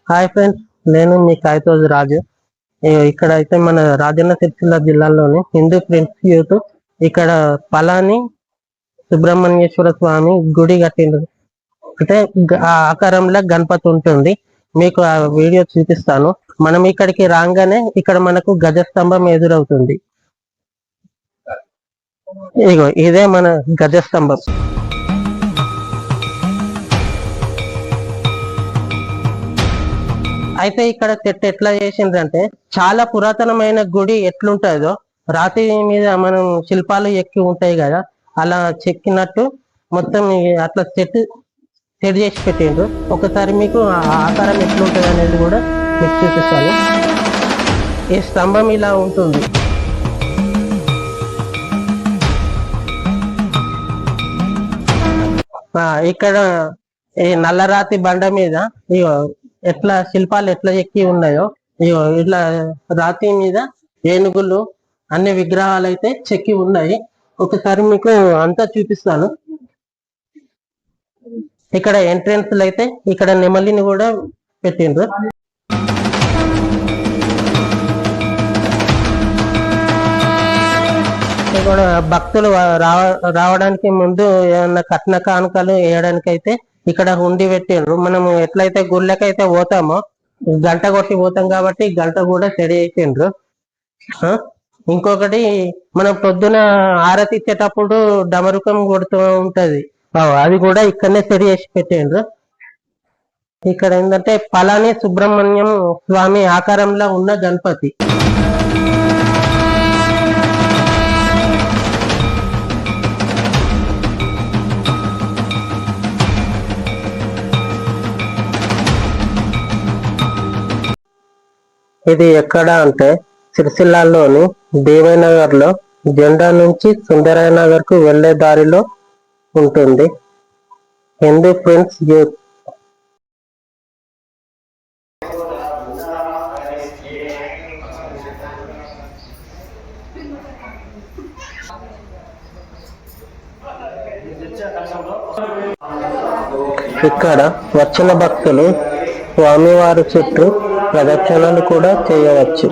Hi friends, నేను మీ కాయతోజు రాజు. ఇక్కడ అయితే మన రాజన్న సిరిసిల్ల జిల్లాలోని హిందూ ఫ్రెండ్స్ యూత్ ఇక్కడ పలాని సుబ్రహ్మణ్యేశ్వర స్వామి గుడి కట్టిండ్రు. అంటే ఆ ఆకారంలో గణపతి ఉంటుంది. మీకు ఆ వీడియో చూపిస్తాను. మనం ఇక్కడికి రాగానే ఇక్కడ మనకు గజస్తంభం ఎదురవుతుంది. ఇగో ఇదే మన గజస్తంభం. అయితే ఇక్కడ చెట్టు ఎట్లా చేసిండ్రంటే చాలా పురాతనమైన గుడి ఎట్లుంటుందో రాతి మీద మనం శిల్పాలు ఎక్కి ఉంటాయి కదా, అలా చెక్కినట్టు మొత్తం అట్లా సెట్ చేసి పెట్టిండ్రు. ఒకసారి మీకు ఆ ఆకారం ఎట్లుంటుంది అనేది కూడా మీకు చూపిస్తాను. ఈ స్తంభం ఇలా ఉంటుంది. ఇక్కడ ఈ నల్లరాతి బండ మీద ఎట్లా శిల్పాలు ఎట్లా ఎక్కి ఉన్నాయో ఇట్లా రాతి మీద ఏనుగులు అన్ని విగ్రహాలు అయితే చెక్కి ఉన్నాయి. ఒకసారి మీకు అంతా చూపిస్తాను. ఇక్కడ ఎంట్రెన్స్ అయితే ఇక్కడ నెమలిని కూడా పెట్టిండ్రు. కూడా భక్తులు రావడానికి ముందు ఏమన్నా కట్న కానుకలు వేయడానికి అయితే ఇక్కడ హుండి పెట్టిండ్రు. మనం ఎట్లయితే గుళ్ళకైతే పోతామో గంట కొట్టి పోతాం కాబట్టి గంట కూడా సెడి చేసిండ్రు. ఇంకొకటి మనం పొద్దున ఆరతి ఇచ్చేటప్పుడు డమరుకం కొడుతూ ఉంటది, అది కూడా ఇక్కడనే సెడి చేసి పెట్టిండ్రు. ఇక్కడ ఏంటంటే పలాని సుబ్రహ్మణ్యం స్వామి ఆకారంలో ఉన్న గణపతి. ఇది ఎక్కడ అంటే సిరిసిల్లాలోని దేవనగర్ లో జెండా నుంచి సుందరయ్య నగర్ కు వెళ్లే దారిలో ఉంటుంది. Hindu friends youth. ఇక్కడ వచ్చిన భక్తులు స్వామివారి చుట్టూ ప్రదక్షిణలు కూడా చేయవచ్చు.